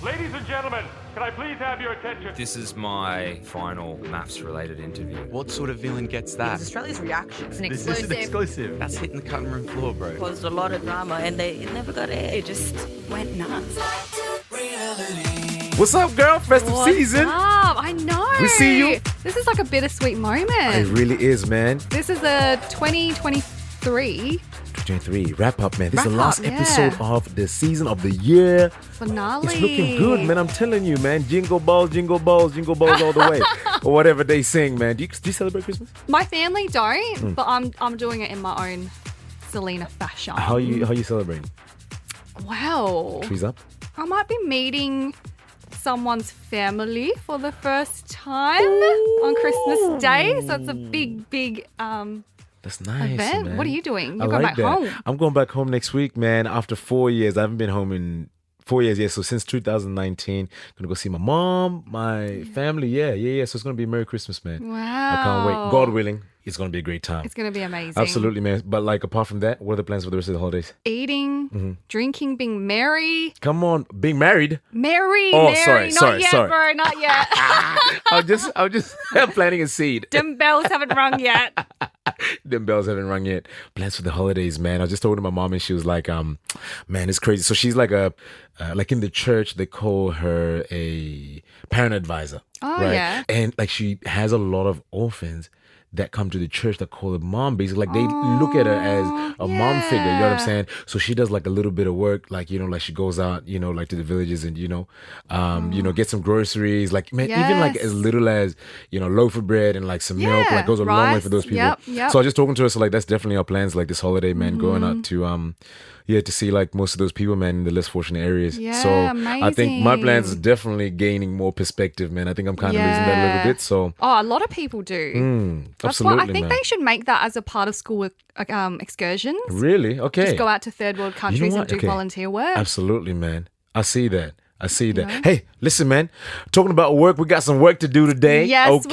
Ladies and gentlemen, can I please have your attention? This is my final maths-related interview. What sort of villain gets that? It's Australia's reaction. It's an This exclusive. is an exclusive. That's hitting the cutting room floor, bro. Caused a lot of drama and it never got aired. It just went nuts. What's up, girl? Festive season. Up? I know. We see you. This is like a bittersweet moment. It really is, man. This is a 2023 2023 wrap up, man. This is the Wrap last up, yeah. episode of the season of the year. finale. It's looking good, man. I'm telling you, man. Jingle balls, jingle balls, jingle balls all the way, or whatever they sing, man. Do you celebrate Christmas? My family don't, but I'm doing it in my own Selina fashion. How you celebrating? Wow. Trees up. I might be meeting someone's family for the first time on Christmas Day, so it's a big That's nice, event. man. What are you doing? I You're going like back home. I'm going back home next week, man. After 4 years, I haven't been home in 4 years. Yeah, so since 2019, gonna go see my mom, my family. Yeah. So it's gonna be a Merry Christmas, man. Wow. I can't wait. God willing, it's gonna be a great time. It's going to be amazing. Absolutely, man. But like, apart from that, what are the plans for the rest of the holidays? Eating, drinking, being merry. Come on, being married. Merry, Oh, merry. sorry, Not yet, sorry. bro. Not yet. I'm just planting a seed. Them bells haven't rung yet. Them bells haven't rung yet. Plans for the holidays, man. I was just talking to my mom and she was like, man, it's crazy. So she's like like in the church, they call her a parent advisor. Oh, right? yeah. And like she has a lot of orphans that come to the church that call her mom. Basically, like they look at her as a mom figure. You know what I'm yeah. saying? So she does like a little bit of work, like, you know, like she goes out, you know, like to the villages and, you know, get some groceries. Like, man, even like Yes. as little as, you know, loaf of bread and like some milk, like goes a long way rice. for those people. Yep. So I was just talking to her, so like that's definitely our plans, like this holiday, man, going out to to see like most of those people, man, in the less fortunate areas. Yeah, so I think my plans is amazing. definitely gaining more perspective, man. I think I'm kind of losing that a little bit. So Oh, a lot of people do. That's why absolutely, I think man. they should make that as a part of school excursions. Really? Okay. Just go out to third world countries what? and do Okay. volunteer work. Absolutely, man. I see that. Hey, listen, man. Talking about work, we got some work to do today. Yes, we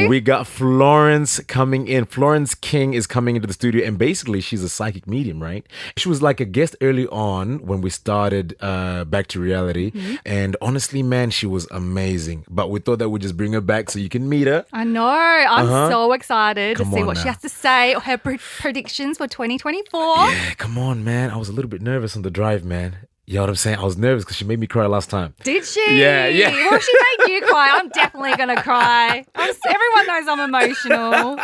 do. We got Florence coming in. Florence King is coming into the studio, and basically, she's a psychic medium, right? She was like a guest early on when we started Back to Reality, and honestly, man, she was amazing. But we thought that we'd just bring her back so you can meet her. I know. I'm so excited Come to see on what now. she has to say or her predictions for 2024. Yeah, come on, man. I was a little bit nervous on the drive, man. You know what I'm saying? I was nervous because she made me cry last time. Did she? Yeah. Well, she made you cry. I'm definitely going to cry. Everyone knows I'm emotional.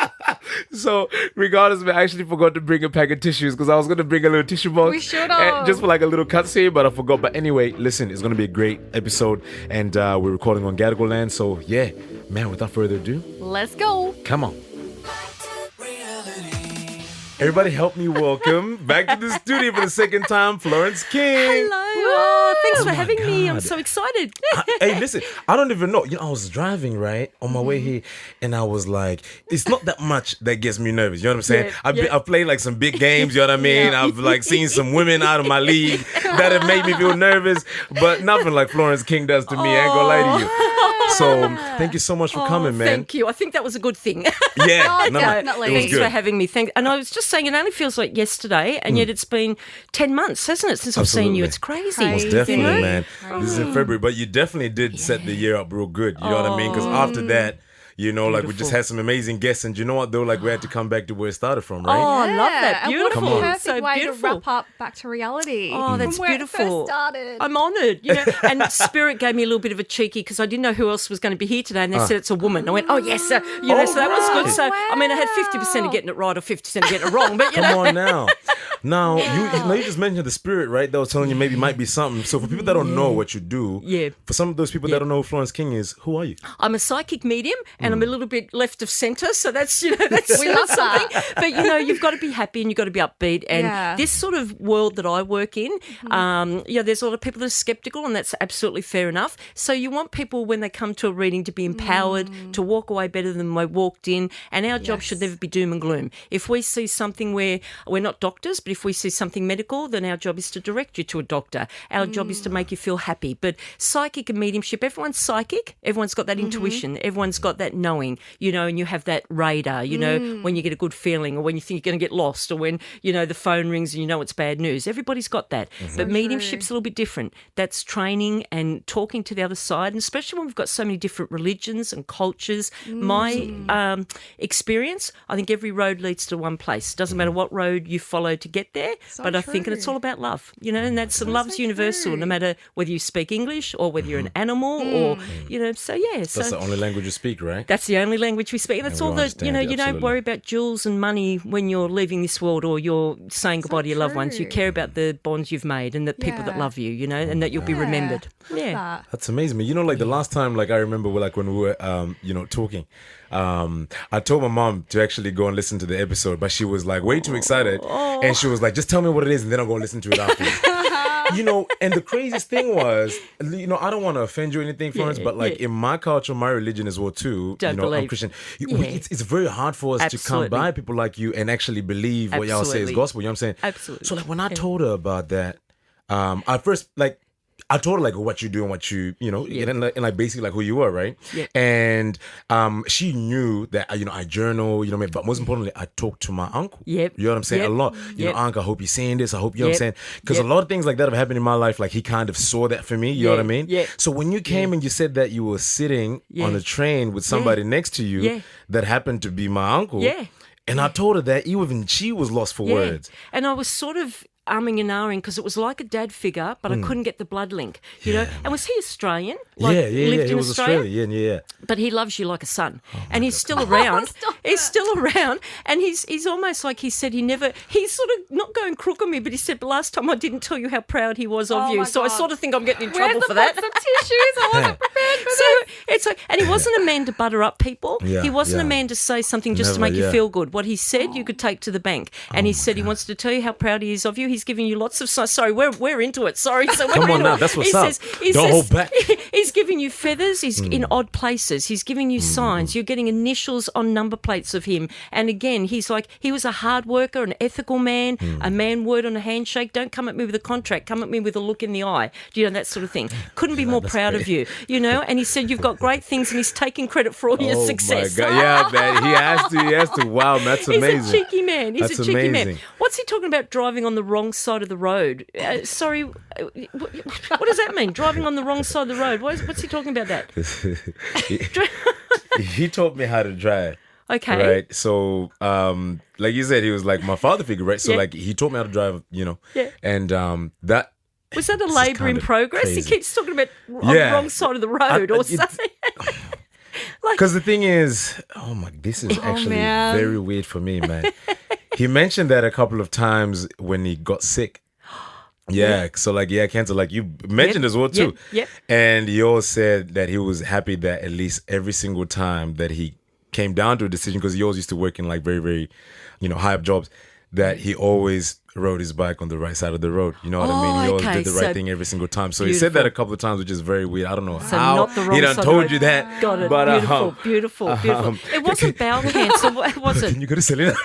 So, regardless, man, I actually forgot to bring a pack of tissues because I was going to bring a little tissue box. We should and have. just for like a little cutscene, but I forgot. But anyway, listen, it's going to be a great episode. And we're recording on Gadigal land. So, yeah, man, without further ado, Let's go. come on. Everybody help me welcome back to the studio for the second time, Florence King. Hello. Oh, thanks for having me. I'm God. so excited. Hey, listen, I don't even know. You know, I was driving, right, on my way here, and I was like, it's not that much that gets me nervous. You know what I'm saying? I've played like some big games, you know what I mean? I've like seen some women out of my league that have made me feel nervous, but nothing like Florence King does to me. I ain't gonna lie to you. So, thank you so much for coming, man. Thank you. I think that was a good thing. Yeah, no, definitely. it was Thanks good. for having me. And I was just saying, it only feels like yesterday, and yet it's been 10 months, hasn't it, since I've seen you? Absolutely. It's crazy. Most Crazy. definitely, You know? man. This is in February, but you definitely did set the year up real good. You know what I mean? Because after that, you know, like we just had some amazing guests, and you know what though? Like we had to come back to where it started from, right? Oh, I love that. And Beautiful. what a perfect So way beautiful. to wrap up Back to Reality. Oh, that's From where beautiful. It first started. I'm honoured, you know. And Spirit gave me a little bit of a cheeky because I didn't know who else was going to be here today, and they said it's a woman. I went, oh yes, so that was good. So I mean, I had 50% of getting it right or 50% of getting it wrong, but you know. Come on now. Now, you just mentioned the spirit, right? That was telling you maybe might be something. So for people that don't know what you do, for some of those people that don't know who Florence King is, who are you? I'm a psychic medium, and I'm a little bit left of centre, so that's that's We love something. that. But you've got to be happy and you've got to be upbeat. And this sort of world that I work in, there's a lot of people that are sceptical, and that's absolutely fair enough. So you want people when they come to a reading to be empowered, to walk away better than they walked in. And our job should never be doom and gloom. If we see something where we're not doctors, but but if we see something medical, then our job is to direct you to a doctor. Our job is to make you feel happy. But psychic and mediumship, everyone's psychic. Everyone's got that intuition. Everyone's got that knowing, and you have that radar, when you get a good feeling or when you think you're going to get lost or when, the phone rings and you know it's bad news. Everybody's got that. But mediumship's a little bit different. That's training and talking to the other side, and especially when we've got so many different religions and cultures. My experience, I think every road leads to one place. Doesn't matter what road you follow to get there, but I think it's all about love, and love's universal, no matter whether you speak English or whether you're an animal or, so yeah. That's the only language you speak, right? That's the only language we speak. And it's all that, you don't worry about jewels and money when you're leaving this world or you're saying goodbye to your loved ones. You care about the bonds you've made and the people that love you, and that you'll be remembered. Yeah. That's amazing. The last time, I remember when we were, talking, I told my mom to actually go and listen to the episode, but she was way too excited. And she was like, just tell me what it is and then I'll go and listen to it afterwards. And the craziest thing was, I don't want to offend you or anything, Florence, but in my culture, my religion as well too, I'm Christian. It's very hard for us to come by people like you and actually believe what y'all say is gospel. You know what I'm saying? Absolutely. So when I told her about that, I first I told her what you do and what you and basically who you are, right? Yeah. And she knew that I journal, but most importantly, I talked to my uncle. Yep. You know what I'm saying? Yep. A lot. Uncle, I hope you're seeing this. I hope you know what I'm saying? Because a lot of things like that have happened in my life. He kind of saw that for me. You know what I mean? Yeah. So when you came and you said that you were sitting on a train with somebody next to you that happened to be my uncle. Yeah. And I told her that even she was lost for words. And I was sort of umming and ahhing because it was like a dad figure, but I couldn't get the blood link, And was he Australian? Lived he in was Australia? Australian, yeah. But he loves you like a son, and he's still around. He's still around, and he's almost like he said he's sort of not going crook on me, but he said, last time I didn't tell you how proud he was of you. So I sort of think I'm getting in trouble for that. Where's the box of tissues? I wasn't prepared for So this. it's and he wasn't a man to butter up people. Yeah, he wasn't a man to say something just to Never, make you feel good. What he said, you could take to the bank. And he said he wants to tell you how proud he is of you. He's giving you lots of sorry, we're into it. Sorry, so we're Come on into now, it. that's what's he up. Says, Don't hold back. He's giving you feathers. He's in odd places. He's giving you signs. You're getting initials on number plates of him. And again, he's he was a hard worker, an ethical man, a man word on a handshake. Don't come at me with a contract. Come at me with a look in the eye. That sort of thing. Couldn't be more proud of you, And he said you've got great things, and he's taking credit for all your success. Oh my God. Yeah, man. He has to. Wow, that's amazing. He's a cheeky man. He's That's a cheeky man. amazing. What's he talking about driving on the wrong side of the road? Sorry, what does that mean? Driving on the wrong side of the road? What's he talking about that? He taught me how to drive. Okay. Right. So, like you said, he was my father figure, right? So, he taught me how to drive, Yeah. And that. Was that a labour in progress? Crazy. He keeps talking about on the wrong side of the road or something. Because the thing is, this is actually man. very weird for me, man. He mentioned that a couple of times when he got sick. Yeah, so cancer, you mentioned as well too. Yep. And he always said that he was happy that at least every single time that he came down to a decision, because he always used to work in very, very, high up jobs, that he always rode his bike on the right side of the road. You know what I mean? He always did the right thing every single time. So he said that a couple of times, which is very weird. I don't know how not the wrong he done side told of the you road. that. Got it. But, Beautiful. It wasn't bowel cancer, was it? Can you go to Selina?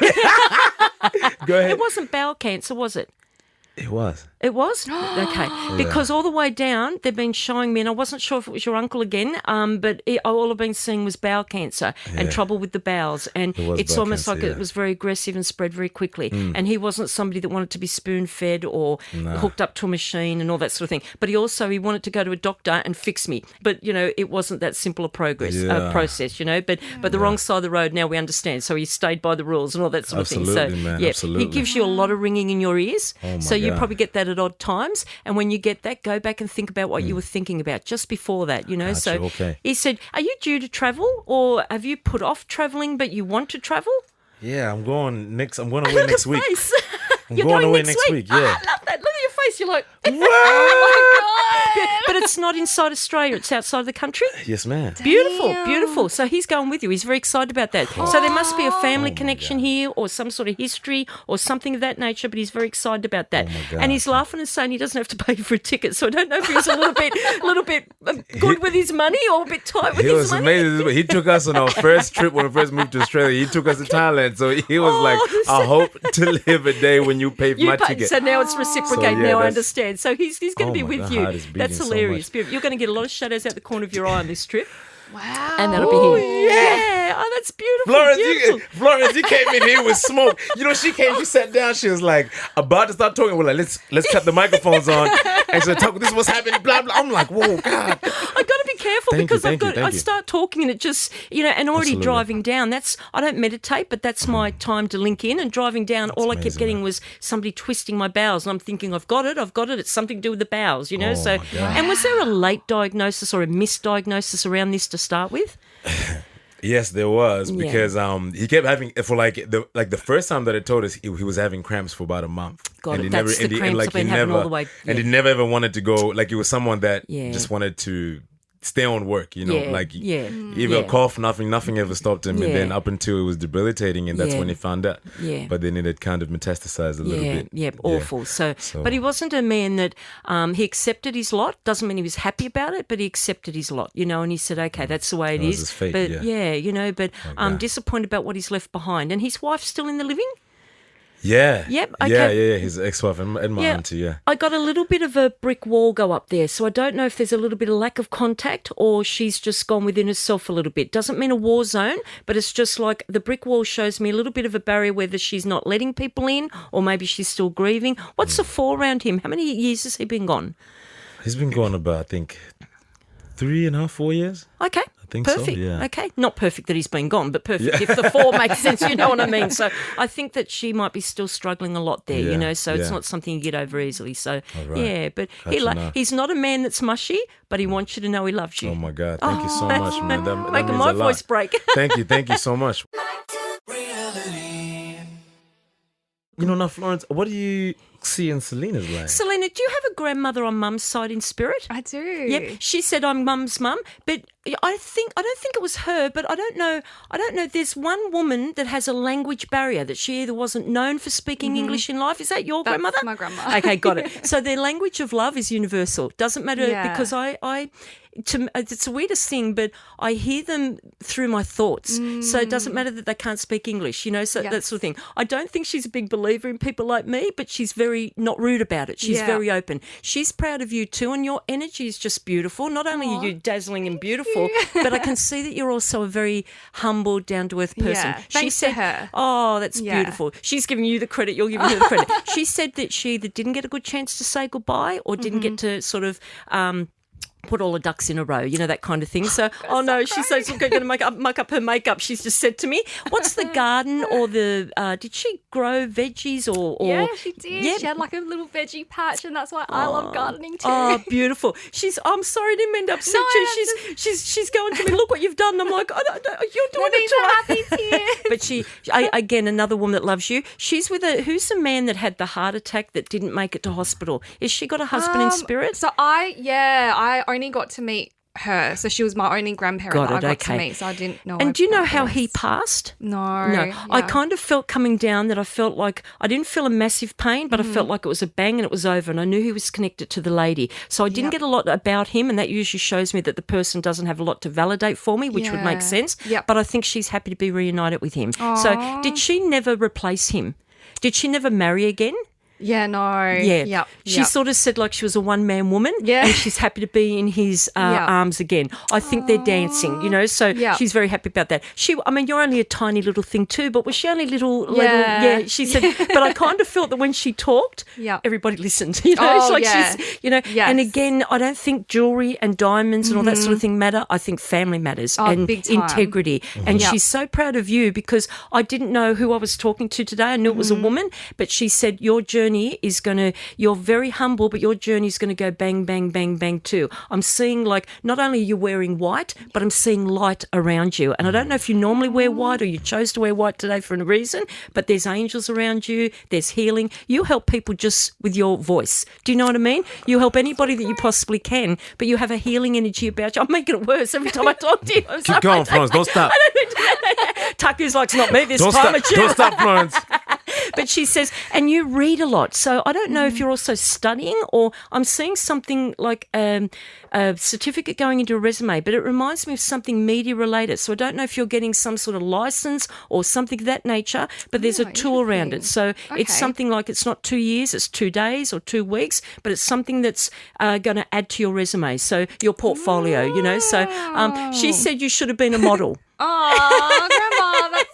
Go ahead. It wasn't bowel cancer, was it? It was. It was? Okay. Because all the way down, they've been showing me, and I wasn't sure if it was your uncle again, but all I've been seeing was bowel cancer and trouble with the bowels. And it's bowel almost cancer, like it was very aggressive and spread very quickly. And he wasn't somebody that wanted to be spoon-fed or hooked up to a machine and all that sort of thing. But he wanted to go to a doctor and fix me. But, it wasn't that simple a process, But the wrong side of the road, now we understand. So he stayed by the rules and all that sort of thing. So, man. yeah, Absolutely. he gives you a lot of ringing in your ears. Oh, my so you God. probably get that at odd times, and when you get that, go back and think about what you were thinking about just before that, Gotcha, So okay. he said, are you due to travel, or have you put off travelling but you want to travel? Yeah, I'm going away next week. Face. I'm You're going away next next week, yeah. I love that. Look at your face. You're like, What? but it's not inside Australia, it's outside the country? Yes, ma'am. Beautiful, Damn. beautiful. So he's going with you. He's very excited about that. So there must be a family connection here or some sort of history or something of that nature, but he's very excited about that. God. And he's laughing and saying he doesn't have to pay for a ticket. So I don't know if he's a little bit good with his money or a bit tight with He his was money. amazing. He took us on our first trip when we first moved to Australia. He took us to Thailand. So he was like, I hope to live a day when you pay for my ticket. So now it's reciprocated. So, yeah, now I that's- understand. So he's going to be Oh, with my you. heart is beating That's so hilarious. much. Beautiful. You're going to get a lot of shadows out the corner of your eye on this trip. Wow. And that'll be him. Yeah. Oh, that's beautiful. Beautiful. Florence, you came in here with smoke. You know, she sat down. She was like about to start talking. We're like, let's cut the microphones on. And she said, this is what's happening. Blah blah. I'm like, whoa, God. I got to be careful Thank you, because thank you, I thank you. start talking and it just, and already Absolutely. driving down. I don't meditate, but that's my time to link in. And driving down, all I kept amazing, getting man. was somebody twisting my bowels, and I'm thinking, I've got it. It's something to do with the bowels, Oh, So, my God. and was there a late diagnosis or a misdiagnosis around this to start with? Yes, there was Yeah. because he kept having for the first time that I told us he was having cramps for about a month. Got it. he That's the and he- cramps and, I've been having all the way. And Yeah. he never ever wanted to go. Like it was someone that Yeah. just wanted to stay on work. You know, Yeah, like yeah, even yeah. a cough, nothing ever stopped him. Yeah. And then up until it was debilitating, and that's Yeah. when he found out. Yeah. But then it had kind of metastasized a little bit. Yeah, awful. So, but he wasn't a man that he accepted his lot. Doesn't mean he was happy about it, but he accepted his lot, and he said, okay, that's the way it That was is. his fate, but yeah. but God. disappointed about what he's left behind. And his wife's still in the living? Yeah. Yep, Yeah, okay. yeah. His ex-wife and my auntie. Yeah. I got a little bit of a brick wall go up there, so I don't know if there's a little bit of lack of contact or she's just gone within herself a little bit. Doesn't mean a war zone, but it's just like the brick wall shows me a little bit of a barrier, whether she's not letting people in or maybe she's still grieving. What's the fall around him? How many years has he been gone? He's been gone about, I think, 3.5, 4 years. Okay. I think so, perfect. yeah. Okay. Not perfect that he's been gone, but perfect if the four makes sense, you know what I mean? So I think that she might be still struggling a lot there, Yeah, so it's yeah. not something you get over easily. So, right. yeah, but Gotcha now. he's not a man that's mushy, but he wants you to know he loves you. Oh my God! Thank you so much, man. That Making means my a lot. voice break. Thank you so much. Now, Florence, what do you see in Selina's life? Selina, do you have a grandmother on mum's side in spirit? I do. Yep, she said I'm mum's mum, but I don't think it was her, but I don't know. There's one woman that has a language barrier that she either wasn't known for speaking English in life. Is that your That's grandmother? my grandma. Okay, got it. So their language of love is universal. Doesn't matter Yeah. because it's the weirdest thing, but I hear them through my thoughts. So it doesn't matter that they can't speak English, so that Yes. sort of thing. I don't think she's a big believer in people like me, but she's very not rude about it. She's Yeah. very open. She's proud of you too, and your energy is just beautiful. Not only are you dazzling and beautiful, but I can see that you're also a very humble, down-to-earth person. Yeah, She thanks to said, her. "Oh, that's Yeah. beautiful." She's giving you the credit. You're giving her the credit. She said that she either didn't get a good chance to say goodbye or didn't get to sort of put all the ducks in a row, that kind of thing. So, she's so going to muck up her makeup. She's just said to me, "What's the garden or the? Did she grow veggies or?" Yeah, she did. Yep. She had like a little veggie patch, and that's why I love gardening too. Oh, beautiful. I'm sorry, I didn't mean to upset No, you. that's She's going to me, "Look what you've done." And I'm like, "I don't know, you're doing These it are too." happy tears. But again, another woman that loves you. She's with who's the man that had the heart attack that didn't make it to hospital? Is she got a husband in spirit? So I only got to meet her. So she was my only grandparent Got that I it, got okay. to meet. So I didn't know. And do you know how he? he passed? No. No, I kind of felt coming down that I felt like I didn't feel a massive pain, but I felt like it was a bang and it was over. And I knew he was connected to the lady. So I didn't get a lot about him. And that usually shows me that the person doesn't have a lot to validate for me, which would make Yeah. sense. Yep. But I think she's happy to be reunited with him. So did she never replace him? Did she never marry again? Yeah, no. Yeah. Yep. She sort of said like she was a one-man woman Yeah. and she's happy to be in his arms again. I think they're dancing, so Yeah. she's very happy about that. You're only a tiny little thing too, but was she only little, Yeah. she said, but I kind of felt that when she talked, Yeah. everybody listened, Oh, it's like yeah. she's, Yes. and again, I don't think jewelry and diamonds and all that sort of thing matter. I think family matters and big time. integrity. And Yep. she's so proud of you because I didn't know who I was talking to today. I knew it was a woman, but she said your journey journey is you're very humble, but your journey is going to go bang, bang, bang, bang too. I'm seeing like not only are you wearing white, but I'm seeing light around you. And I don't know if you normally wear white or you chose to wear white today for a reason, but there's angels around you. There's healing. You help people just with your voice. Do you know what I mean? You help anybody that you possibly can, but you have a healing energy about you. I'm making it worse every time I talk to you. Keep going, Florence. Don't stop. Taku's like, it's not me this Don't time. stop. Don't stop, Florence. But she says, and you read a lot. So I don't know if you're also studying, or I'm seeing something like a certificate going into a resume, but it reminds me of something media related. So I don't know if you're getting some sort of license or something of that nature, but there's a tool around it. So it's something like it's not 2 years, it's 2 days or 2 weeks, but it's something that's going to add to your resume. So your portfolio, you know. So she said you should have been a model. Oh, Grandma,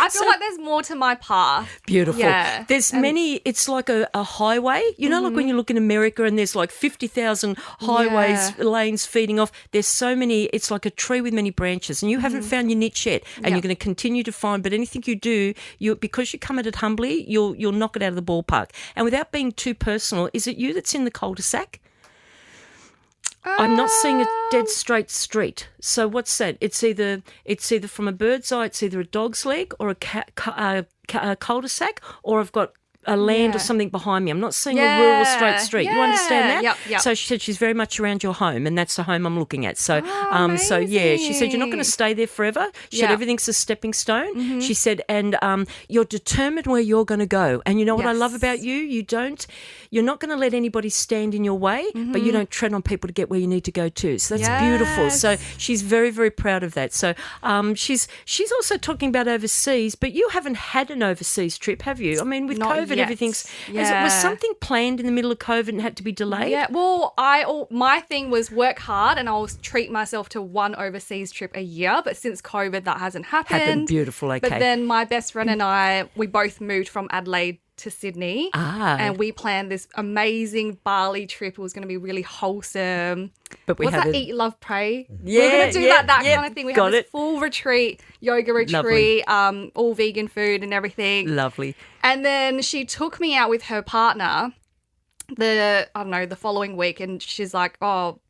I feel like there's more to my path. Beautiful. Yeah. There's many, it's like a highway. You know, like when you look in America and there's like 50,000 highways, lanes feeding off. There's so many, it's like a tree with many branches, and you haven't found your niche yet, and you're going to continue to find, but anything you do, because you come at it humbly, you'll knock it out of the ballpark. And without being too personal, is it you that's in the cul-de-sac? I'm not seeing a dead straight street. So what's that? It's either from a bird's eye, it's either a dog's leg or a cul-de-sac, or I've got a land or something behind me. I'm not seeing a rural straight street. You understand that? Yep. So she said she's very much around your home, and that's the home I'm looking at. So, so yeah, she said you're not going to stay there forever. She said everything's a stepping stone. She said, and you're determined where you're going to go. And you know what I love about you? You're not going to let anybody stand in your way, but you don't tread on people to get where you need to go too. So that's beautiful. So she's very, very proud of that. So she's also talking about overseas, but you haven't had an overseas trip, have you? I mean, with Not COVID, yet. everything's... Was something planned in the middle of COVID and had to be delayed? Yeah, well, my thing was work hard and I'll treat myself to one overseas trip a year, but since COVID, that hasn't happened. Beautiful, okay. But then my best friend and I, we both moved from Adelaide to Sydney, and we planned this amazing Bali trip. It was going to be really wholesome. But we What's had that? Eat, love, pray. Yeah, we're going to do that kind of thing. We got had this it. full retreat, yoga retreat, all vegan food and everything. Lovely. And then she took me out with her partner the following week, and she's like, oh,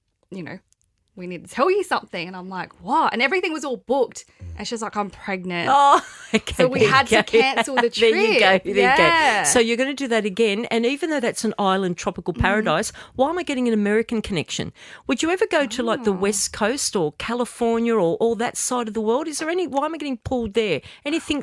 we need to tell you something. And I'm like, what? And everything was all booked. And she's like, I'm pregnant. Oh, okay. So we had to cancel the trip. There you go. There you go. So you're going to do that again. And even though that's an island tropical paradise, why am I getting an American connection? Would you ever go to like the West Coast or California or all that side of the world? Is there why am I getting pulled there? Anything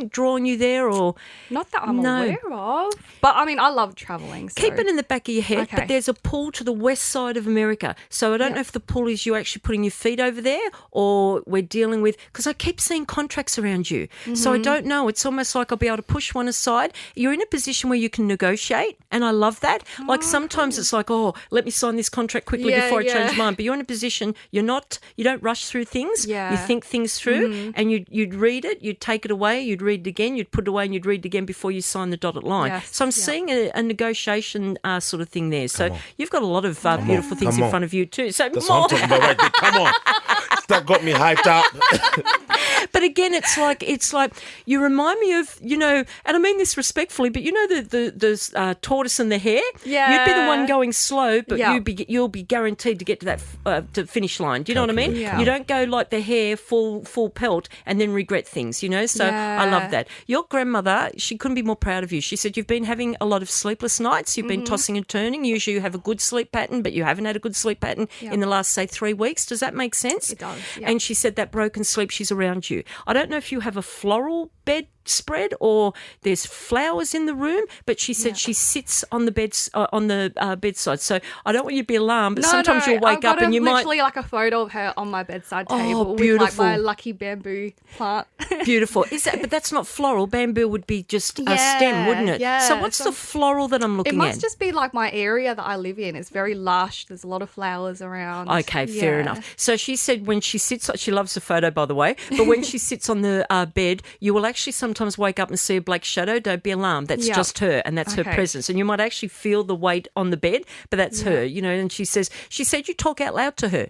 drawing you there, or? Not that I'm aware of. But I mean, I love traveling. So. Keep it in the back of your head, Okay. but there's a pull to the west side of America. So I don't know if the pull is you actually putting your feet over there, or we're dealing with, because I keep seeing contracts around you. So I don't know. It's almost like I'll be able to push one aside. You're in a position where you can negotiate, and I love that. Like sometimes it's like, oh, let me sign this contract quickly before I change mine. But you're in a position, you don't rush through things. Yeah. You think things through, and you'd read it, you'd take it away, you'd read it again, you'd put it away, and you'd read it again before you sign the dotted line. Yes. So I'm seeing a negotiation sort of thing there. So you've got a lot of beautiful things in front of you too. So That's what I'm talking about right there. Come on. That got me hyped up. But again, it's like you remind me of, and I mean this respectfully, but the tortoise and the hare. Yeah. You'd be the one going slow, but Yeah. you'll be guaranteed to get to that to finish line. Do you know what I mean? Yeah. You don't go like the hare full pelt and then regret things. So I love that. Your grandmother, she couldn't be more proud of you. She said you've been having a lot of sleepless nights. You've been tossing and turning. Usually you have a good sleep pattern, but you haven't had a good sleep pattern in the last, say, 3 weeks. Does that make sense? It does, yeah. And she said that broken sleep, she's around you. I don't know if you have a floral bed spread or there's flowers in the room, but she said she sits on the bedside. So I don't want you to be alarmed, but sometimes you'll wake up and you might. Literally like a photo of her on my bedside table beautiful. with like my lucky bamboo plant. Beautiful. But that's not floral. Bamboo would be just a stem, wouldn't it? Yeah. So what's the floral that I'm looking It at? must just be like my area that I live in. It's very lush. There's a lot of flowers around. Okay, fair enough. So she said when she sits, she loves the photo, by the way, but when she sits on the bed, you will actually sometimes wake up and see a black shadow. Don't be alarmed. That's just her, and that's her presence. And you might actually feel the weight on the bed, but that's her, and she said you talk out loud to her.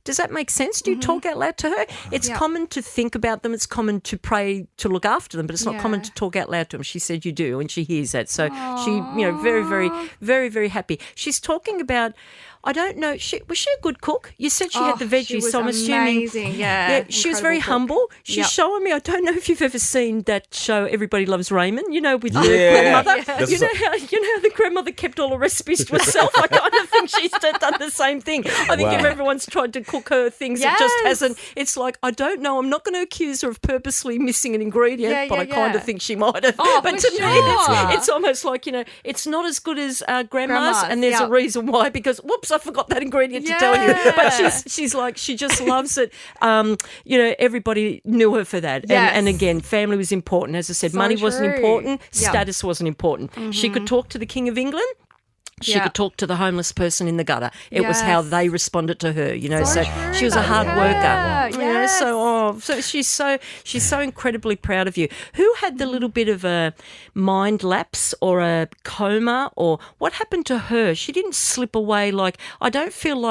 Does that make sense? Do you talk out loud to her? It's common to think about them. It's common to pray to look after them, but it's not common to talk out loud to them. She said you do, and she hears that. So she, very, very, very, very happy. She's talking about, I don't know, was she a good cook? You said she had the veggies, she was so I'm assuming. amazing, yeah. She was very humble. She's showing me, I don't know if you've ever seen that show Everybody Loves Raymond, with the grandmother. You know how the grandmother kept all the recipes to herself? I kind of think she's done the same thing. I think if everyone's tried to cook her things, it just hasn't. It's like, I don't know, I'm not going to accuse her of purposely missing an ingredient, but I kind of think she might have. Oh, but to me, it's almost like, it's not as good as grandma's, and there's a reason why, because, whoops, I forgot that ingredient to tell you. But she's like, she just loves it. Everybody knew her for that. And again, family was important. As I said, money wasn't important. Status wasn't important. She could talk to the King of England. She could talk to the homeless person in the gutter. It was how they responded to her, So she was a hard worker. So she's so incredibly proud of you. Who had the little bit of a mind lapse or a coma, or what happened to her? She didn't slip away. Like, I don't feel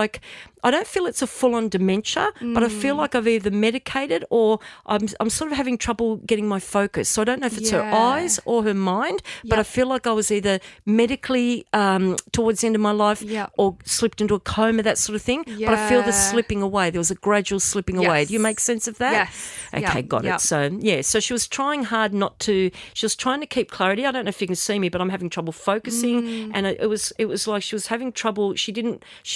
it's a full-on dementia, but I feel like I've either medicated or I'm sort of having trouble getting my focus. So I don't know if it's her eyes or her mind, but I feel like I was either medically towards the end of my life or slipped into a coma, that sort of thing. But I feel the slipping away. There was a gradual slipping away. Do you make sense of that? Yes. Okay, got it. So, so she was trying hard she was trying to keep clarity. I don't know if you can see me, but I'm having trouble focusing. And it was like she was having trouble. She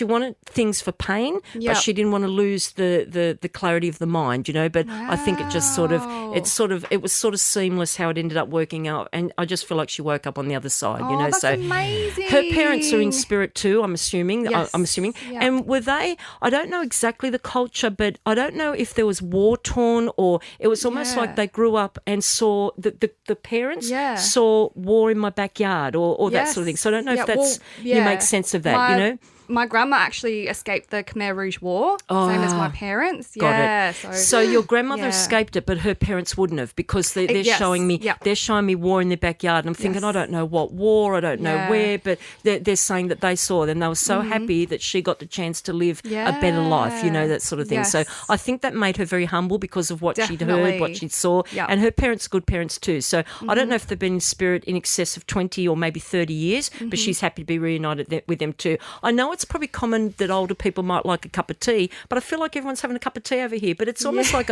wanted things for pain. But she didn't want to lose the clarity of the mind, But I think it just it was sort of seamless how it ended up working out, and I just feel like she woke up on the other side, That's So amazing. her parents are in spirit too. I'm assuming. Yes. And were they? I don't know exactly the culture, but I don't know if there was war torn or it was almost like they grew up and saw the parents saw war in my backyard or that sort of thing. So I don't know if that's you make sense of that, My grandma actually escaped the Khmer Rouge War, same as my parents. Got it. So your grandmother escaped it, but her parents wouldn't have, because they're showing me war in their backyard. And I'm thinking, I don't know what war, I don't know where, but they're saying that they saw it, and they were so happy that she got the chance to live a better life, that sort of thing. Yes. So I think that made her very humble because of what she'd heard, what she saw, and her parents are good parents too. So I don't know if they've been in spirit in excess of 20 or maybe 30 years, but she's happy to be reunited with them too. I know it's probably common that older people might like a cup of tea, but I feel like everyone's having a cup of tea over here. But it's almost like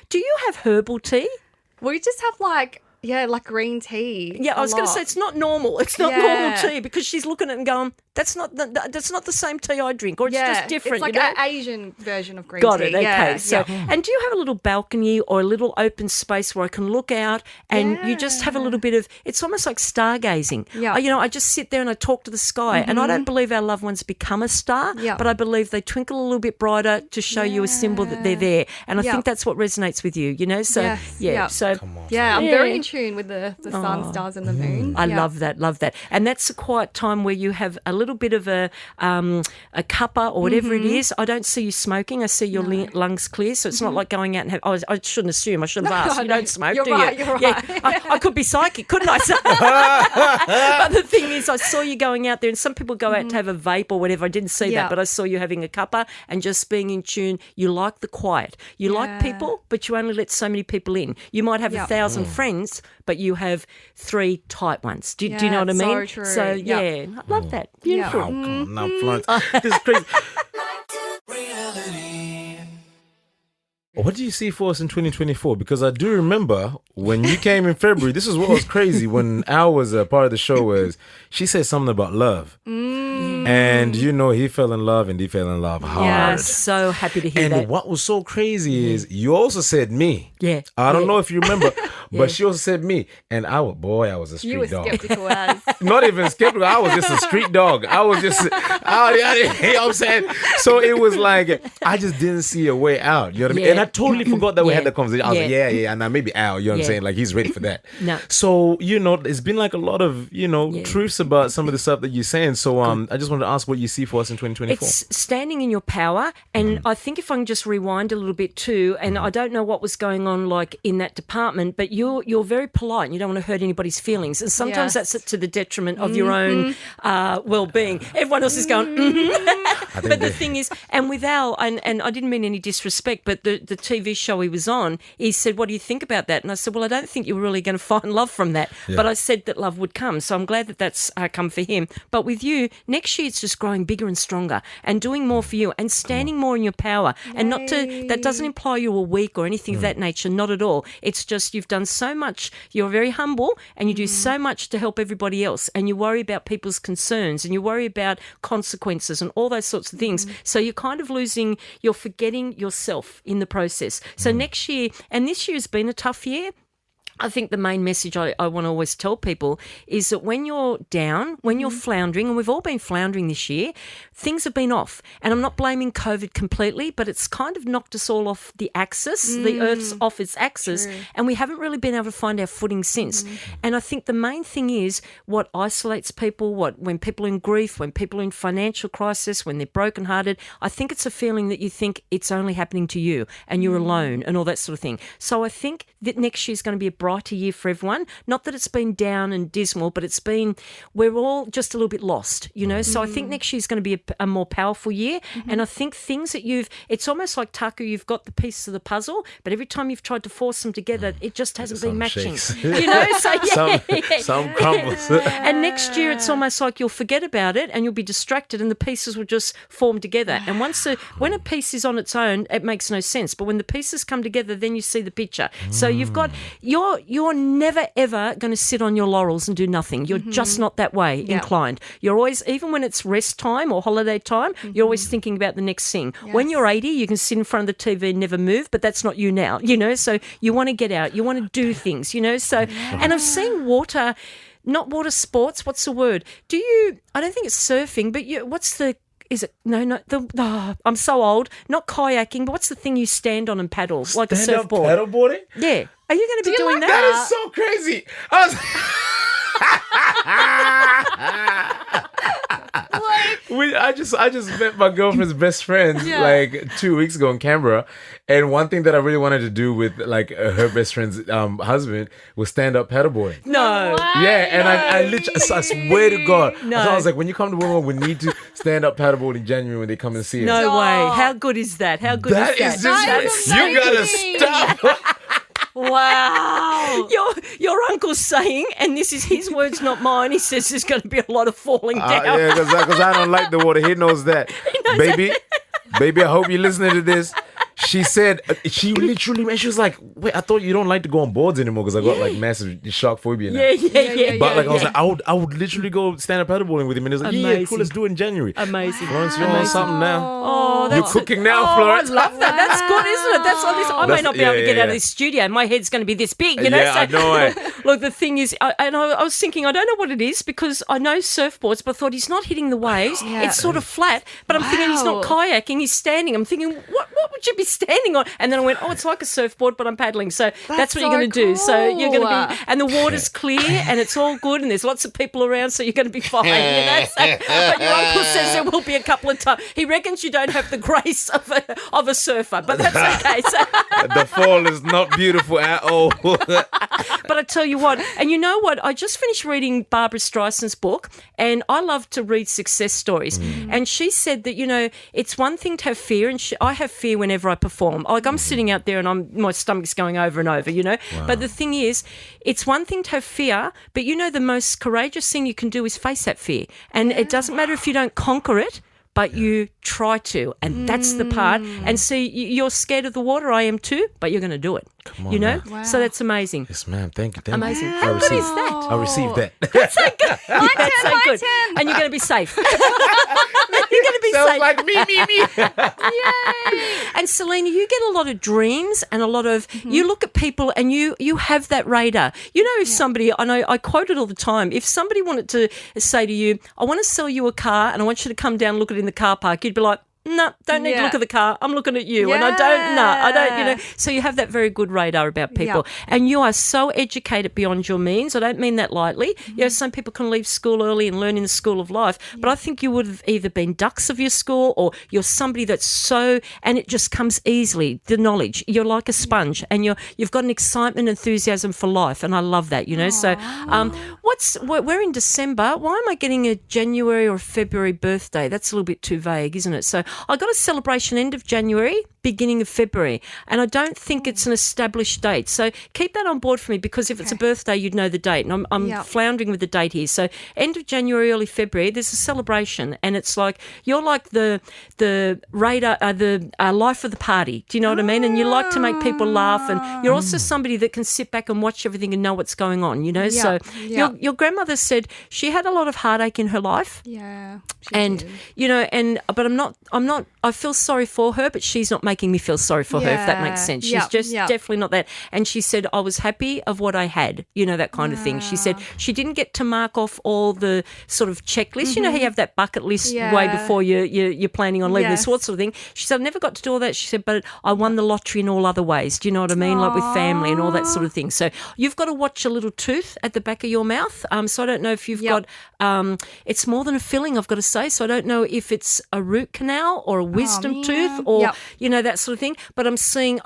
do you have herbal tea? We just have like green tea. Yeah, I was going to say it's not normal. It's not normal tea, because she's looking at it and going, that's not the same tea I drink, or it's just different. It's like an Asian version of green tea. Got it. Okay. So, and do you have a little balcony or a little open space where I can look out and you just have a little bit of? It's almost like stargazing. Yeah. I just sit there and I talk to the sky, and I don't believe our loved ones become a star, but I believe they twinkle a little bit brighter to show you a symbol that they're there, and I think that's what resonates with you. So so Come on. I'm very in tune with the sun, stars, and the moon. I love that. And that's a quiet time where you have a little bit of a cuppa or whatever it is. I don't see you smoking. I see your lungs clear, so it's not like going out and have. I shouldn't assume. I should have asked. You don't smoke, you're do right, you? You're right. Yeah, I could be psychic, couldn't I? But the thing is, I saw you going out there, and some people go out to have a vape or whatever. I didn't see that, but I saw you having a cuppa and just being in tune. You like the quiet. You like people, but you only let so many people in. You might have 1,000 friends, but you have 3 tight ones. Do you know what I mean? So true. So I love that. Beautiful. Oh, come on now, Florence. This is crazy. What do you see for us in 2024? Because I do remember when you came in February, this is what was crazy. When Al was a part of the show, was she said something about love. And he fell in love, and he fell in love hard. Yeah, so happy to hear that. And what was so crazy is you also said me. Yeah. I don't know if you remember, but she also said me. And I was a street You were dog. skeptical as. Not even skeptical. I was just a street dog. I was just, you know what I'm saying? So it was like, I just didn't see a way out. You know what I mean? Yeah. And I totally forgot that we had the conversation. I was like, Yeah. yeah. And now maybe Al, you know what I'm saying? Like, he's ready for that. No. So, it's been like a lot of, truths about some of the stuff that you're saying. So I just wanted to ask what you see for us in 2024. It's standing in your power, and I think if I can just rewind a little bit too, and I don't know what was going on like in that department, but you're very polite and you don't want to hurt anybody's feelings, and sometimes that's to the detriment of your own well-being. Everyone else is going, but the thing is, and with Elle, and I didn't mean any disrespect, but the TV show he was on, he said, "What do you think about that?" And I said, "Well, I don't think you're really going to find love from that," but I said that love would come, so I'm glad that that's come for him. But with you, next year it's just growing bigger and stronger and doing more for you and standing more in your power. And not to, that doesn't imply you're weak or anything of that nature, not at all. It's just you've done so much, you're very humble and you do so much to help everybody else, and you worry about people's concerns and you worry about consequences and all those sorts of things. So you're kind of you're forgetting yourself in the process. So next year, and this year has been a tough year, I think the main message I want to always tell people is that when you're down, when you're floundering, and we've all been floundering this year, things have been off. And I'm not blaming COVID completely, but it's kind of knocked us all off the axis. The Earth's off its axis, and we haven't really been able to find our footing since. And I think the main thing is what isolates people, when people are in grief, when people are in financial crisis, when they're brokenhearted, I think it's a feeling that you think it's only happening to you and you're alone and all that sort of thing. So I think that next year's going to be a brighter year for everyone. Not that it's been down and dismal, but we're all just a little bit lost, So I think next year's going to be a more powerful year. And I think things that it's almost like Taku, you've got the pieces of the puzzle, but every time you've tried to force them together, it just hasn't been matching. Shakes. So some crumbles. And next year it's almost like you'll forget about it and you'll be distracted and the pieces will just form together. And when a piece is on its own, it makes no sense. But when the pieces come together, then you see the picture. So you've got you're never ever going to sit on your laurels and do nothing. You're just not that way inclined. You're always, even when it's rest time or holiday time, you're always thinking about the next thing. Yes. When you're 80, you can sit in front of the TV and never move, but that's not you now, so you want to get out, you want to do things, so, and I've seen not water sports, what's the word? I don't think it's surfing, but I'm so old. Not kayaking, but what's the thing you stand on and paddle like a surfboard? Paddleboarding? Yeah. Are you going to be doing that? That is so crazy. I just met my girlfriend's best friend like 2 weeks ago in Canberra, and one thing that I really wanted to do with like her best friend's husband was stand up paddleboarding. No. Yeah, and I literally, I swear to God, so I was like, when you come to Women, we need to stand up paddleboard in January when they come and see us. No way. How good is that? How good is that? That is just, you gotta stop. Wow. Your uncle's saying, and this is his words, not mine, he says there's going to be a lot of falling down. Yeah, because I don't like the water. He knows that. Baby, I hope you're listening to this. She said, she was like, wait, I thought you don't like to go on boards anymore because I got like massive shark phobia now. Yeah. But I was like, I would literally go stand up paddleboarding with him, and he was like, yeah, cool, let's do it in January. Amazing. Florence, you're on something now. Oh, you're cooking now, Florence. I love that. That's good, isn't it? That's like this. I may not be able to get out of this studio. My head's going to be this big, Yeah, I know it. Look, the thing is, I was thinking, I don't know what it is because I know surfboards, but I thought he's not hitting the waves. Yeah. It's sort of flat, but I'm thinking he's not kayaking. He's standing. I'm thinking, what would you be standing on? And then I went, it's like a surfboard, but I'm paddling. So that's what you're going to do. So you're going to be, and the water's clear and it's all good and there's lots of people around, so you're going to be fine. But your uncle says there will be a couple of times. He reckons you don't have the grace of a surfer, but that's okay. So the fall is not beautiful at all. But I tell you what, and you know what? I just finished reading Barbara Streisand's book, and I love to read success stories. And she said that, it's one thing to have fear, and I have fear whenever I perform. Like I'm sitting out there and my stomach's going over and over, Wow. But the thing is, it's one thing to have fear, but the most courageous thing you can do is face that fear. And it doesn't matter if you don't conquer it, but you try to, and that's the part. And see, you're scared of the water, I am too, but you're going to do it. Come on, Wow. So that's amazing. Yes, ma'am. Thank you. Amazing. You. How good is that? I received that. That's so good. That's so good. And you're going to be safe. You're going to be Sounds safe. like me. Yay. And Selina, you get a lot of dreams and a lot of, you look at people and you have that radar. If somebody, I know I quote it all the time, if somebody wanted to say to you, I want to sell you a car and I want you to come down and look at it in the car park, you'd be like, no, don't need to look at the car. I'm looking at you. And I don't, So you have that very good radar about people. And you are so educated beyond your means. I don't mean that lightly. Some people can leave school early and learn in the school of life. But I think you would have either been ducks of your school or you're somebody that's so, and it just comes easily, the knowledge. You're like a sponge and you've got an excitement, enthusiasm for life. And I love that, So we're in December. Why am I getting a January or February birthday? That's a little bit too vague, isn't it? So I got a celebration end of January, beginning of February, and I don't think it's an established date. So keep that on board for me, because if it's a birthday, you'd know the date. And I'm floundering with the date here. So end of January, early February, there's a celebration, and it's like you're like the radar, the life of the party. Do you know what I mean? And you like to make people laugh, and you're also somebody that can sit back and watch everything and know what's going on. So your grandmother said she had a lot of heartache in her life. Yeah, and did. But I'm not. I feel sorry for her, but she's not making me feel sorry for her, if that makes sense. She's just definitely not that. And she said, I was happy of what I had, that kind of thing. She said she didn't get to mark off all the sort of checklists. You know how you have that bucket list way before you're planning on leaving, this sort of thing. She said, I never got to do all that. She said, but I won the lottery in all other ways. Do you know what I mean? Like with family and all that sort of thing. So you've got to watch a little tooth at the back of your mouth. So I don't know if you've got, it's more than a filling, I've got to say. So I don't know if it's a root canal or a wisdom tooth or, that sort of thing. But I'm seeing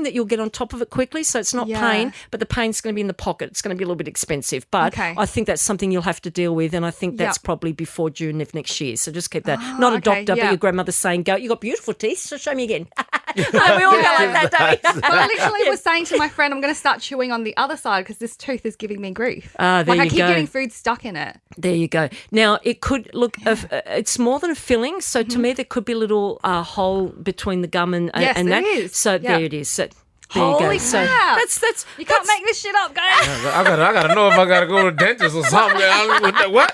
that you'll get on top of it quickly. So it's not pain, but the pain's going to be in the pocket. It's going to be a little bit expensive. But I think that's something you'll have to deal with. And I think that's probably before June of next year. So just keep that. Not a doctor, but your grandmother's saying, go, you got beautiful teeth, so show me again. We all go like that, don't we? But I literally was saying to my friend, I'm going to start chewing on the other side because this tooth is giving me grief. There I you keep go. getting food stuck in it. There you go. Now, it could look, it's more than a filling. So to me, there could be a little hole between the gum and that. Is. So there it is. So there you go. Holy So crap. that's You can't make this shit up, guys. I gotta know if I gotta go to the dentist or something. What?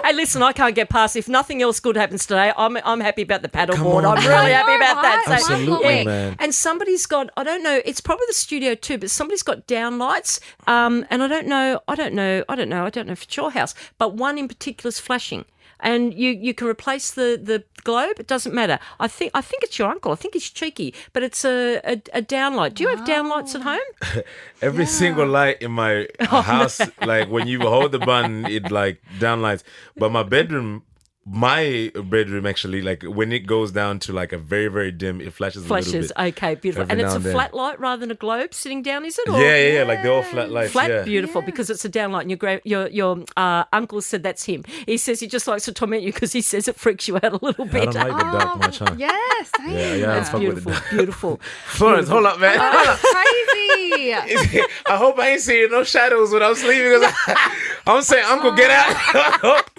Hey, listen, I can't get past. If nothing else good happens today, I'm happy about the paddleboard. I'm really happy about that. So, Absolutely, man. And somebody's got, I don't know, it's probably the studio too, but somebody's got down lights. And I don't know if it's your house, but one in particular is flashing. And you can replace the globe. It doesn't matter. I think it's your uncle. I think he's cheeky, but it's a downlight. Do you have downlights at home? Every single light in my house, like when you hold the button, it like downlights. But my bedroom actually, like when it goes down to like a very, very dim, it flashes a little bit. Okay, beautiful. And it's a flat light rather than a globe sitting down, is it? Or? Yeah, like they're all flat lights. Flat, beautiful, because it's a downlight. And your uncle said that's him. He says he just likes to torment you because he says it freaks you out a little bit. I don't like the dark much, huh? Yes, Yeah, That's beautiful. Florence, hold up, man. crazy. I hope I ain't seeing no shadows when I'm sleeping. I'm saying, Uncle, get out.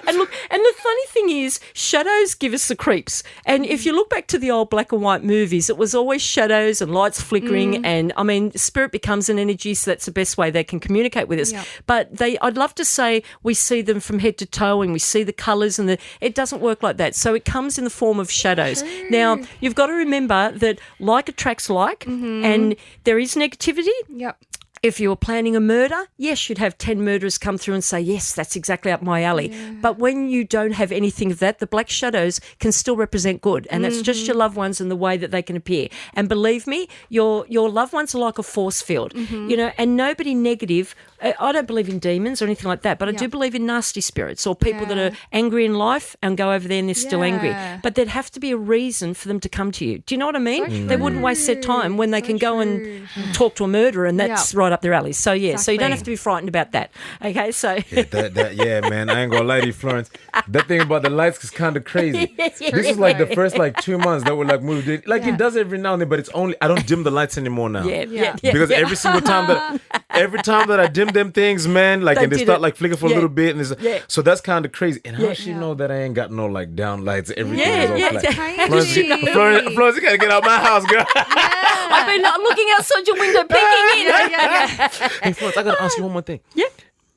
And look, and the funny thing is, shadows give us the creeps. And if you look back to the old black and white movies, it was always shadows and lights flickering. And I mean, spirit becomes an energy, so that's the best way they can communicate with us. Yep. But I'd love to say we see them from head to toe and we see the colours, and it doesn't work like that. So it comes in the form of shadows. True. Now, you've got to remember that like attracts like, and there is negativity. Yep. If you were planning a murder, yes, you'd have 10 murderers come through and say, yes, that's exactly up my alley. Yeah. But when you don't have anything of that, the black shadows can still represent good. And that's just your loved ones and the way that they can appear. And believe me, your loved ones are like a force field, and nobody negative. I don't believe in demons or anything like that, but I do believe in nasty spirits or people that are angry in life and go over there and they're still angry. But there'd have to be a reason for them to come to you. Do you know what I mean? They wouldn't waste their time when they can go and talk to a murderer, and that's right up their alley. So, so you don't have to be frightened about that. Okay, so... Yeah, man, I ain't gonna lie to you, Florence. That thing about the lights is kind of crazy. This is like the first 2 months that were like moved in. It does every now and then, but it's only... I don't dim the lights anymore now. Because every single time that I dim them things, man, and they start flicker for a little bit, and so that's kind of crazy. And how she know that I ain't got no down lights? Everything is all flat. Florence, you gotta get out my house, girl. I've been looking outside your window, peeking in. Hey, Florence, I gotta ask you one more thing. Yeah.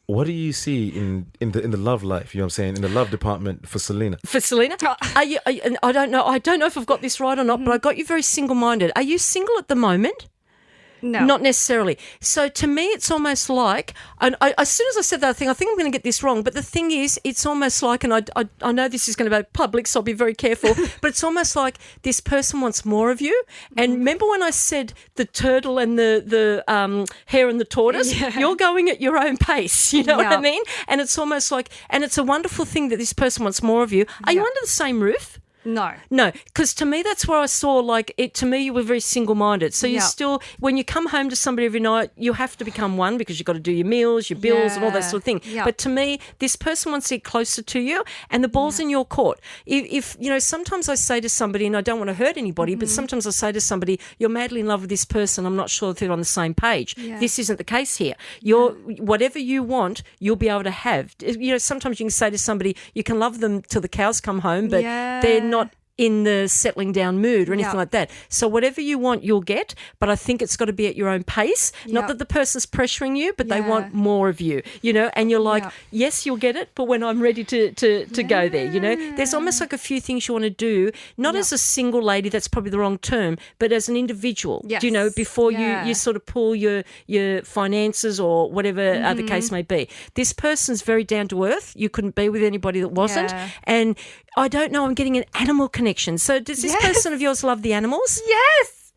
What do you see in the love life? You know what I'm saying? In the love department for Selina. For Selina, are you? I don't know. I don't know if I've got this right or not, but I got you very single-minded. Are you single at the moment? No. Not necessarily. So to me, it's almost like, and as soon as I said that, I think I'm going to get this wrong, but the thing is, it's almost like, and I know this is going to be public, so I'll be very careful, but it's almost like this person wants more of you. And remember when I said the turtle and the hare and the tortoise? Yeah. You're going at your own pace, you know what I Yeah. mean? And it's almost like, and it's a wonderful thing that this person wants more of you. Are you under the same roof? No. No, because to me, that's where I saw, like, it. To me, you were very single-minded. So you Yeah. still, when you come home to somebody every night, you have to become one because you've got to do your meals, your bills, and all that Yeah. sort of thing. Yeah. But to me, this person wants to get closer to you, and the ball's in your court. If you know, sometimes I say to somebody, and I don't want to hurt anybody, but sometimes I say to somebody, "You're madly in love with this person. I'm not sure if they're on the same page." Yeah. This isn't the case here. Whatever you want, you'll be able to have. You know, sometimes you can say to somebody, you can love them till the cows come home, but they're not in the settling down mood or anything Yeah. like that. So whatever you want, you'll get, but I think it's got to be at your own pace. Not Yeah. that the person's pressuring you, but they Yeah. want more of you, you know, and you're like, Yeah. yes, you'll get it, but when I'm ready to go there, you know, there's almost like a few things you want to do, not as a single lady, that's probably the wrong term, but as an individual, Yes. you know, before Yeah. you sort of pull your finances or whatever the case may be. This person's very down to earth. You couldn't be with anybody that wasn't. Yeah. And I don't know, I'm getting an animal connection. So does this person of yours love the animals? Yes.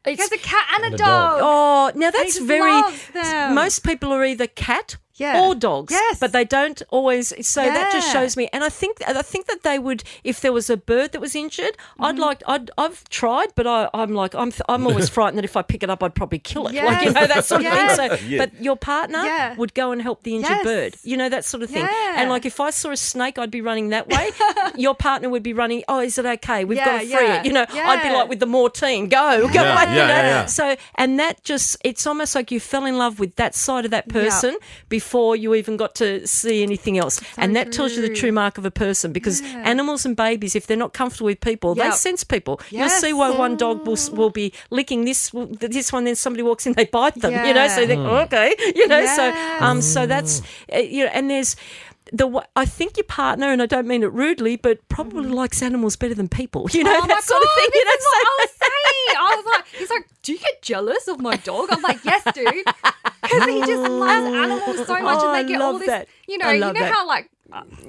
He It's- has a cat and a a dog. dog. Oh, now that's just very. loves them. Most people are either cat Yeah. or dogs, Yes. but they don't always. So that just Yeah. shows me, and I think that they would, if there was a bird that was injured, Mm-hmm. I've tried, but I'm always frightened that if I pick it up, I'd probably kill it, Yes. like, you know, that sort of Yes. thing. So, Yeah. but your partner Yeah. would go and help the injured Yes. bird, you know, that sort of thing. Yeah. And like if I saw a snake, I'd be running that way. Your partner would be running. Oh, is it okay? We've got to Yeah, free yeah. it. You know, I'd be Yeah. like with the Mortine, go, Yeah, like, you yeah, know. yeah. So, and that just, it's almost like you fell in love with that side of that person before you even got to see anything else. And that tells you the true mark of a person, because animals and babies, if they're not comfortable with people, they Yep. sense people. You'll Yes. see why one dog will be licking this one, then somebody walks in, they bite them, you know, so they think, oh, okay, you know, so that's, you know, and there's, I think your partner, and I don't mean it rudely, but probably likes animals better than people. You know, Oh my that sort of God, thing. this You know, is what I was saying. I was like, he's like, do you get jealous of my dog? I'm like, yes, dude. Because he just loves animals so much, Oh, and they get I all love this, that. you I know love that. how like,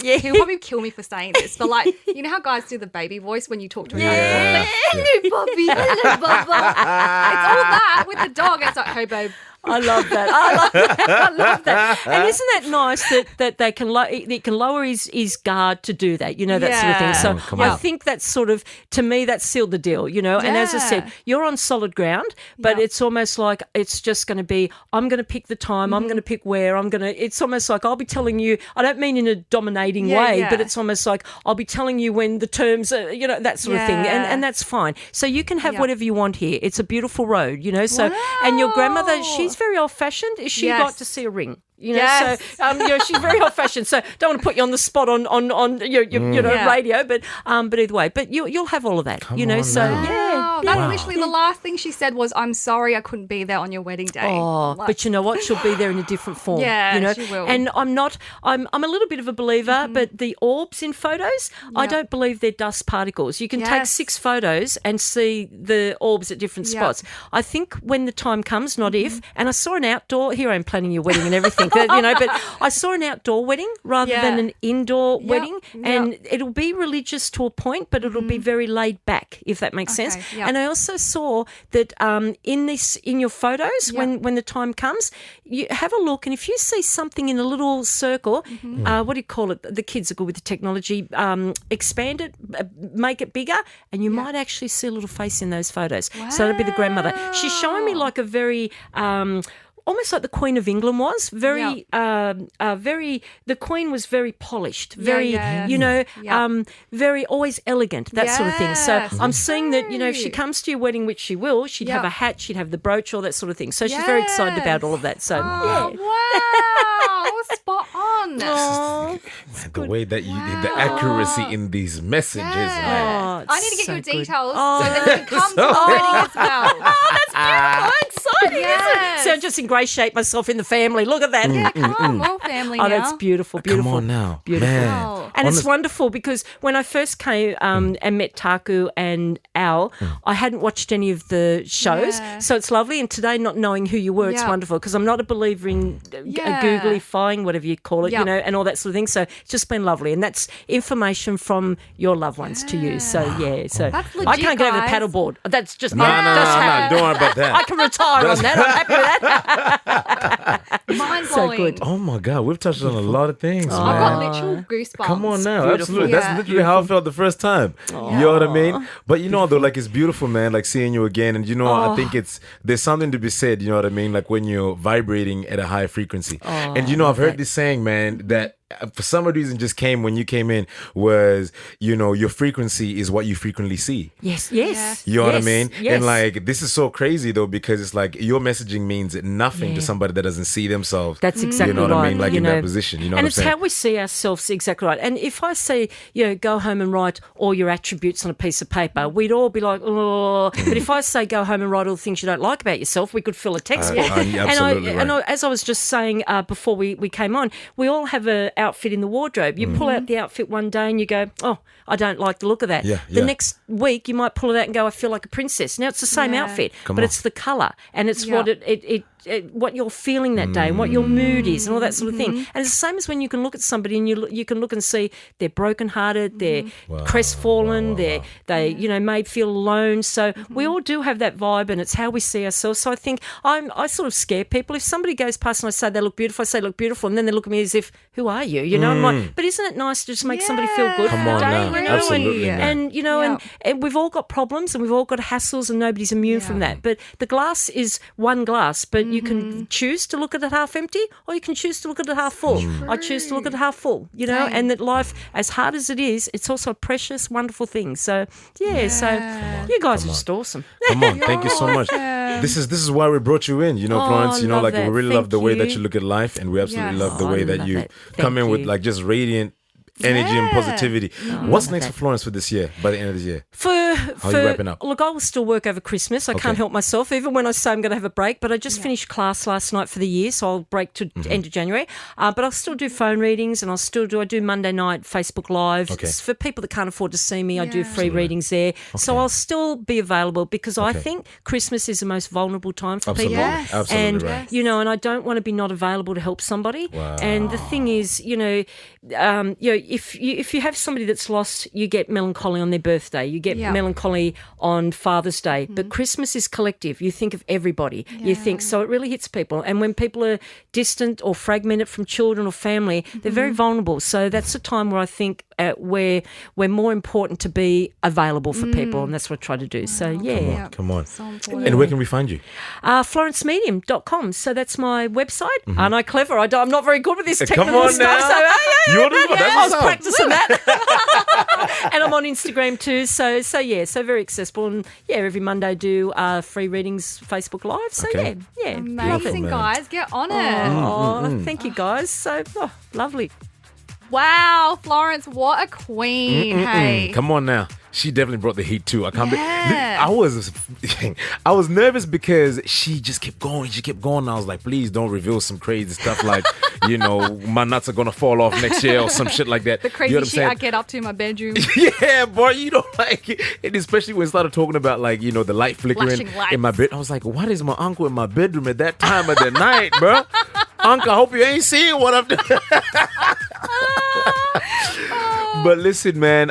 Yeah. he'll probably kill me for saying this, but like, you know how guys do the baby voice when you talk to a Yeah. dog? Hello, Bobby. Hello, Bubba. It's all that with the dog. It's like, hey, babe. I love that. I love that. And isn't that nice that they can it can lower his guard to do that, you know, that sort of thing. So come I on. think that's sort of, to me, that sealed the deal, you know. And as I said, you're on solid ground, but it's almost like it's just going to be, I'm going to pick the time, I'm going to pick where, it's almost like I'll be telling you, I don't mean in a dominating way, but it's almost like I'll be telling you when the terms are, you know, that sort of thing. And that's fine. So you can have whatever you want here. It's a beautiful road, you know. So, and your grandmother, she's very old-fashioned. Is she got to see a ring? You know, Yes. so you know, she's very old-fashioned. So don't want to put you on the spot on your you know, radio, but either way, but you'll have all of that, you know. on So now. yeah. Oh, that's literally the last thing she said was, I'm sorry I couldn't be there on your wedding day. Oh, Like, but you know what? She'll be there in a different form. Yeah, you know? she will. And I'm a little bit of a believer, but the orbs in photos, I don't believe they're dust particles. You can take Yes. 6 photos and see the orbs at different spots. I think when the time comes, not if, and I saw an outdoor, here I am planning your wedding and everything, you know, but I saw an outdoor wedding rather than an indoor wedding, and it'll be religious to a point, but it'll be very laid back, if that makes sense. Yep. And I also saw that in your photos, when the time comes, you have a look, and if you see something in a little circle, what do you call it? The kids are good with the technology. Expand it, make it bigger, and you might actually see a little face in those photos. So that'll be the grandmother. She's showing me like a very almost like the Queen of England was very, the Queen was very polished, very, you know, very always elegant, that sort of thing. So Yes, I'm seeing that, you know, if she comes to your wedding, which she will, she'd have a hat, she'd have the brooch, all that sort of thing. So she's very excited about all of that. So Oh, wow. Spot on. yeah. The way that the accuracy in these messages, man. Oh, I need to get so your good. details Oh. so that you can come to the wedding as well. That's beautiful. I'm excited. exciting, Yes. isn't it? So I just ingratiate myself in the family. Look at that. Yeah, come on, we're all family now. Oh, that's beautiful, beautiful. Come on now. Beautiful. Man. Wow. And it's wonderful because when I first came and met Taku and Elle, I hadn't watched any of the shows. Yeah. So it's lovely. And today, not knowing who you were, it's Yeah. wonderful because I'm not a believer in Yeah. googlyfying, whatever you call it, Yeah. and all that sort of thing. So it's just been lovely. And that's information from your loved ones to you. So, So That's I legit, can't get over the guys. paddleboard. That's just, No, that's don't worry about that. I can retire on that. I'm happy with that. Mind So blowing. good. Oh my God, we've touched on a lot of things, I've man. got literal goosebumps. Come on now, Beautiful. absolutely. Yeah. That's literally how I felt the first time. You know what I mean? But you know, though, like it's beautiful, man. Like seeing you again, and you know, I think there's something to be said. You know what I mean? Like when you're vibrating at a high frequency, and you know, I've heard this saying, man, that for some reason just came when you came in was, you know, your frequency is what you frequently see. Yes. You know what I mean? Yes. And like this is so crazy though, because it's like your messaging means nothing to somebody that doesn't see themselves. That's exactly you know what right. I mean? Like You in know. that position. You know And what I'm it's saying? how we see ourselves, exactly right. And if I say, go home and write all your attributes on a piece of paper, we'd all be like, oh. But if I say go home and write all the things you don't like about yourself, we could fill a textbook. absolutely and right. as I was just saying before we came on, we all have an outfit in the wardrobe. You pull out the outfit one day and you go, oh, I don't like the look of that. Yeah, The yeah. next week you might pull it out and go, I feel like a princess. Now it's the same outfit, but on. it's the colour and it's Yeah. what it what you're feeling that day and what your mood is and all that sort of thing. And it's the same as when you can look at somebody and you can look and see they're brokenhearted, they're crestfallen, they may feel alone. So we all do have that vibe, and it's how we see ourselves. So I think I sort of scare people. If somebody goes past and I say they look beautiful, I say look beautiful, and then they look at me as if, who are you? You know, I'm like, but isn't it nice to just make somebody feel good Come for on the day? now. You know? Absolutely, man. And you know, and we've all got problems and we've all got hassles, and nobody's immune from that. But the glass is one glass, but you can choose to look at it half empty, or you can choose to look at it half full. I choose to look at it half full, you know, and that life, as hard as it is, it's also a precious, wonderful thing. So so you guys are just awesome. Come on, thank you so much. This is why we brought you in, you know, Florence. You know, love like that. we really Thank love the way that you. you look at life, and we absolutely love the Oh, way I that love you that. come Thank in with you. like just radiant energy and positivity. What's love next that. for Florence for this year? By the end of this year, For are you wrapping up? Look, I will still work over Christmas. I can't help myself, even when I say I'm going to have a break. But I just finished class last night for the year, so I'll break to end of January. But I'll still do phone readings, and I do Monday night Facebook Live. Okay. For people that can't afford to see me, I do free readings there. So I'll still be available because I think Christmas is the most vulnerable time for Absolutely. people. Yes. Absolutely And right. and I don't want to be not available to help somebody. And the thing is, if you have somebody that's lost, you get melancholy on their birthday, you get melancholy on Father's Day, but Christmas is collective. You think of everybody. You think, so it really hits people. And when people are distant or fragmented from children or family, they're very vulnerable. So that's a time where I think we're more important to be available for people, and that's what I try to do. So Come on. So important. And where can we find you? florencemedium.com. So that's my website. Aren't I clever? I'm not very good with this Come technical on stuff. now. So You're the one. That's I was what's up. practicing that. And I'm on Instagram too. So very accessible. And every Monday I do free readings Facebook Live. So Okay. Amazing, man. guys. Get on it. Oh, thank you guys. So lovely. Wow, Florence, what a queen. Hey. Come on now. She definitely brought the heat too. I can't. Yeah. I was nervous because she just kept going. She kept going. And I was like, please don't reveal some crazy stuff like, my nuts are gonna fall off next year or some shit like that. The crazy you know what I'm shit I saying? get up to in my bedroom. Yeah, boy, and especially when we started talking about like, the light flickering Flashing lights. in my bed. I was like, what is my uncle in my bedroom at that time of the night, bro? Uncle, I hope you ain't seeing what I'm doing. But listen, man,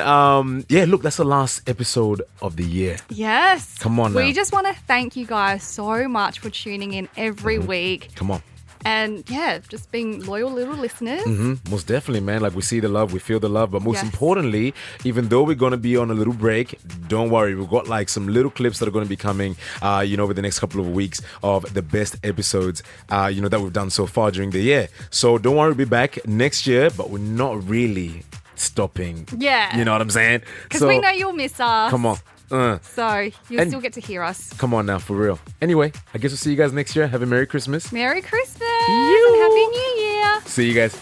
look, that's the last episode of the year. Yes. Come on We now. just want to thank you guys so much for tuning in every week. Come on. And just being loyal little listeners. Most definitely, man. Like we see the love, we feel the love. But most Yes. importantly, even though we're going to be on a little break, don't worry. We've got like some little clips that are going to be coming, over the next couple of weeks of the best episodes, that we've done so far during the year. So don't worry, we'll be back next year, but we're not really stopping. Yeah. You know what I'm saying? Because we know you'll miss us. Come on. So you'll And- still get to hear us. Come on now, for real. Anyway, I guess we'll see you guys next year. Have a Merry Christmas. Merry Christmas and Happy New Year. See you guys.